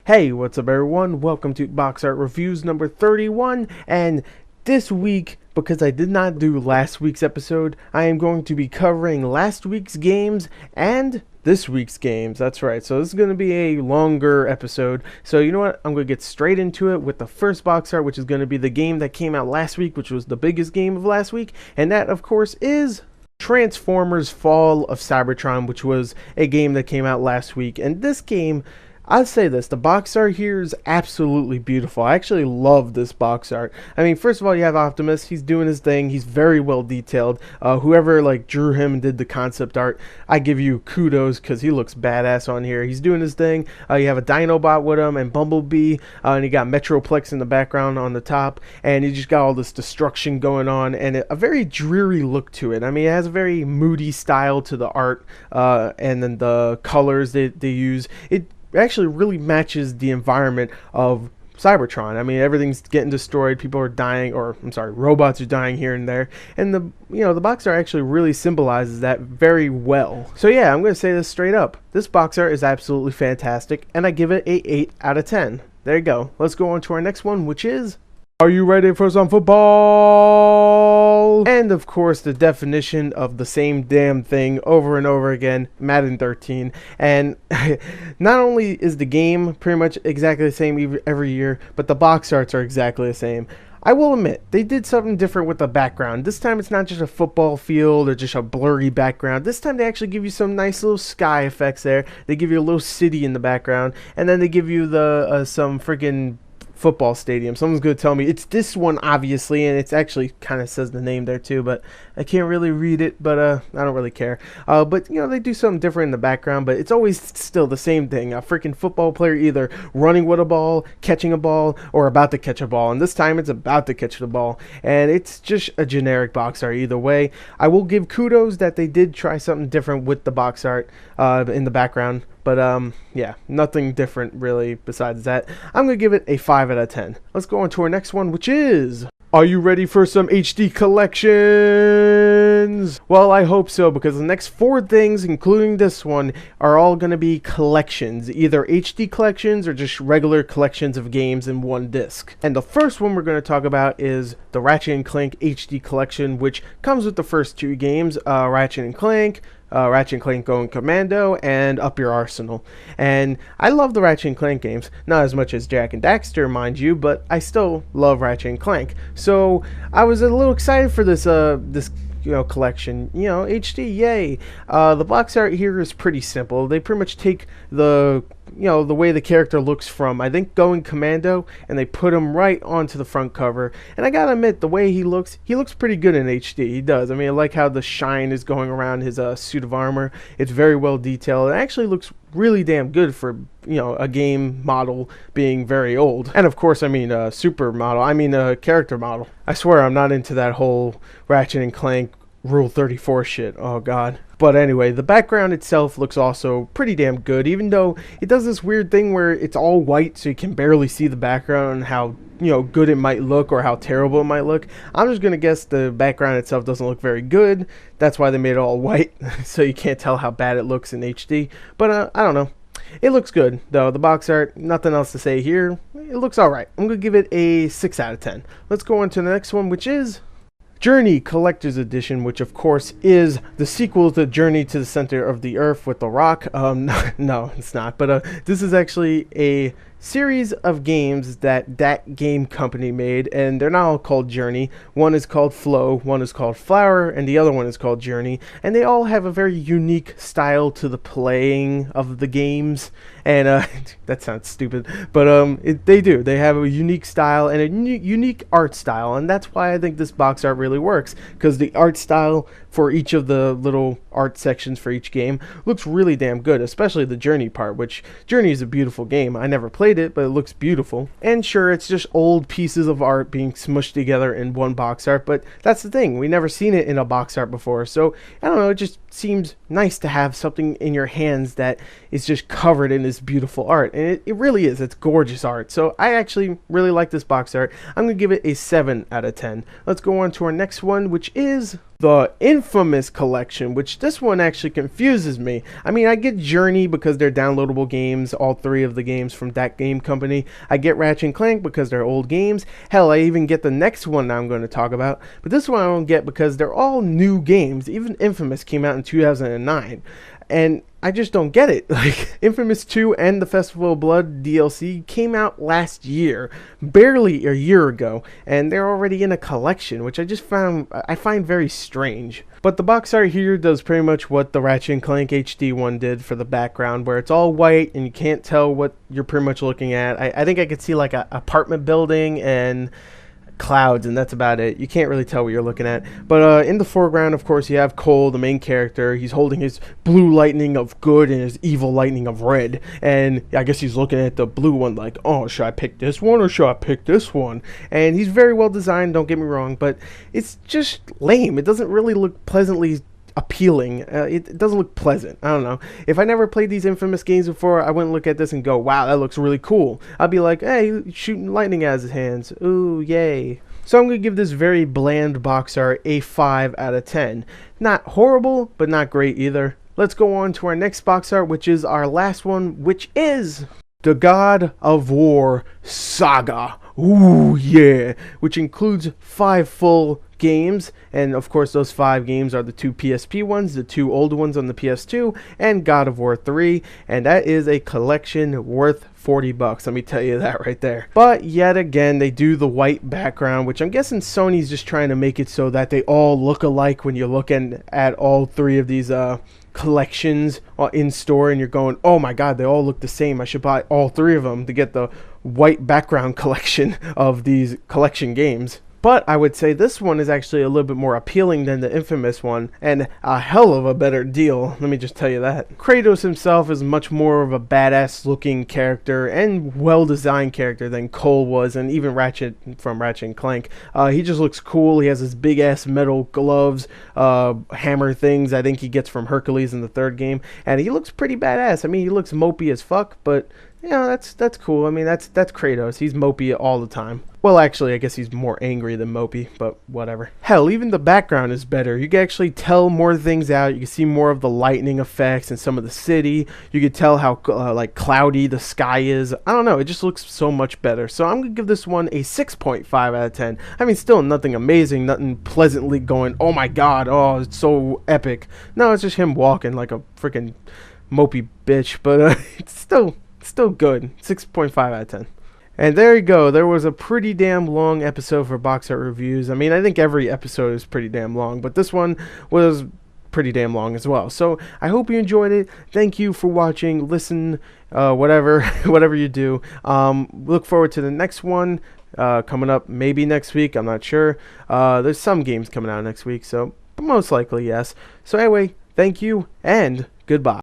Hey, what's up everyone? Welcome to Box Art Reviews number 31, and this week, because I did not do last week's episode, I am going to be covering last week's games and this week's games. That's right, so this is going to be a longer episode. So you know what, I'm going to get straight into it with the first box art, which is going to be the game that came out last week, which was the biggest game of last week, and that of course is Transformers Fall of Cybertron, which was a game that came out last week. And this game, I'll say this, the box art here is absolutely beautiful. I actually love this box art. I mean, first of all, you have Optimus. He's doing his thing. He's very well detailed. Whoever drew him and did the concept art, I give you kudos because he looks badass on here. He's doing his thing. You have a Dinobot with him and Bumblebee, and you got Metroplex in the background on the top, and you just got all this destruction going on, and a very dreary look to it. I mean, it has a very moody style to the art, and then the colors they use. It actually really matches the environment of Cybertron. I mean, everything's getting destroyed, people are dying, or I'm sorry, robots are dying here and there, and the box art actually really symbolizes that very well. So yeah, I'm going to say this straight up. This box art is absolutely fantastic, and I give it a 8 out of 10. There you go. Let's go on to our next one, which is, are you ready for some football? And of course, the definition of the same damn thing over and over again, Madden 13. And not only is the game pretty much exactly the same every year, but the box arts are exactly the same. I will admit, they did something different with the background. This time it's not just a football field or just a blurry background. This time they actually give you some nice little sky effects there. They give you a little city in the background, and then they give you the some freaking football stadium. Someone's going to tell me it's this one, obviously, and it's actually kind of says the name there too, but I can't really read it, but I don't really care. But they do something different in the background, but it's always still the same thing. A freaking football player either running with a ball, catching a ball, or about to catch a ball, and this time it's about to catch the ball, and it's just a generic box art either way. I will give kudos that they did try something different with the box art in the background. But yeah, nothing different really besides that. I'm going to give it a 5 out of 10. Let's go on to our next one, which is, are you ready for some HD collections? Well, I hope so, because the next 4 things, including this one, are all going to be collections. Either HD collections or just regular collections of games in one disc. And the first one we're going to talk about is the Ratchet & Clank HD collection, which comes with the first 2 games, Ratchet & Clank, Ratchet & Clank Going Commando, and Up Your Arsenal. And I love the Ratchet & Clank games, not as much as Jak and Daxter, mind you, but I still love Ratchet & Clank. So I was a little excited for this collection, HD, yay. The box art here is pretty simple. They pretty much take the way the character looks from, I think, Going Commando, and they put him right onto the front cover. And I gotta admit, the way he looks pretty good in HD. He does. I mean, I like how the shine is going around his suit of armor. It's very well detailed. It actually looks really damn good for a game model being very old. And of course, I mean super model. I mean character model. I swear I'm not into that whole Ratchet and Clank Rule 34 shit. Oh god. But anyway, the background itself looks also pretty damn good, even though it does this weird thing where it's all white, so you can barely see the background and how good it might look or how terrible it might look. I'm just gonna guess the background itself doesn't look very good. That's why they made it all white, so you can't tell how bad it looks in HD. But I don't know. It looks good, though. The box art, nothing else to say here. It looks alright. I'm gonna give it a 6 out of 10. Let's go on to the next one, which is Journey Collector's Edition, which of course is the sequel to Journey to the Center of the Earth with The Rock. No, it's not. But this is actually a series of games that game company made, and they're not all called Journey. One is called Flow, one is called Flower, and the other one is called Journey. And they all have a very unique style to the playing of the games. And that sounds stupid, but they do. They have a unique style and a unique art style, and that's why I think this box art really works, because the art style for each of the little art sections for each game looks really damn good, especially the Journey part, which Journey is a beautiful game. I never played it, but it looks beautiful. And sure, it's just old pieces of art being smushed together in one box art, but that's the thing. We never seen it in a box art before, so I don't know, it just seems nice to have something in your hands that is just covered in this beautiful art, and it really is. It's gorgeous art. So I actually really like this box art. I'm gonna give it a 7 out of 10. Let's go on to our next one, which is the Infamous Collection, which this one actually confuses me. I mean, I get Journey because they're downloadable games, all 3 of the games from that game company. I get Ratchet and Clank because they're old games. Hell, I even get the next one I'm going to talk about. But this one I don't get because they're all new games. Even Infamous came out in 2009. And I just don't get it. Like, Infamous 2 and the Festival of Blood DLC came out last year, barely a year ago, and they're already in a collection, which I find very strange. But the box art here does pretty much what the Ratchet and Clank HD one did for the background, where it's all white and you can't tell what you're pretty much looking at. I think I could see like an apartment building and clouds, and that's about it. You can't really tell what you're looking at. But in the foreground, of course, you have Cole, the main character. He's holding his blue lightning of good and his evil lightning of red, and I guess he's looking at the blue one like, oh, should I pick this one or should I pick this one? And he's very well designed, don't get me wrong, but it's just lame. It doesn't really look pleasantly appealing. It doesn't look pleasant. I don't know. If I never played these Infamous games before, I wouldn't look at this and go, wow, that looks really cool. I'd be like, hey, shooting lightning out of his hands. Ooh, yay. So I'm going to give this very bland box art a 5 out of 10. Not horrible, but not great either. Let's go on to our next box art, which is our last one, which is the God of War Saga. Ooh, yeah. Which includes 5 full games, and of course those 5 games are the 2 PSP ones, the 2 older ones on the PS2, and God of War 3, and that is a collection worth $40. Let me tell you that right there. But yet again, they do the white background, which I'm guessing Sony's just trying to make it so that they all look alike when you're looking at all 3 of these collections in store, and you're going, oh my god, they all look the same. I should buy all 3 of them to get the white background collection of these collection games. But I would say this one is actually a little bit more appealing than the Infamous one, and a hell of a better deal, let me just tell you that. Kratos himself is much more of a badass looking character and well designed character than Cole was, and even Ratchet from Ratchet and Clank. He just looks cool. He has his big ass metal gloves, hammer things I think he gets from Hercules in the 3rd game, and he looks pretty badass. I mean, he looks mopey as fuck, but you know, that's cool. I mean, that's Kratos. He's mopey all the time. Well, actually, I guess he's more angry than mopey, but whatever. Hell, even the background is better. You can actually tell more things out. You can see more of the lightning effects and some of the city. You can tell how like cloudy the sky is. I don't know. It just looks so much better. So I'm going to give this one a 6.5 out of 10. I mean, still nothing amazing, nothing pleasantly going, oh my god, oh, it's so epic. No, it's just him walking like a freaking mopey bitch, but it's still good. 6.5 out of 10. And there you go. There was a pretty damn long episode for box art reviews. I mean, I think every episode is pretty damn long, but this one was pretty damn long as well. So I hope you enjoyed it. Thank you for watching, listen, whatever you do. Look forward to the next one coming up maybe next week. I'm not sure. There's some games coming out next week, so most likely yes. So anyway, thank you and goodbye.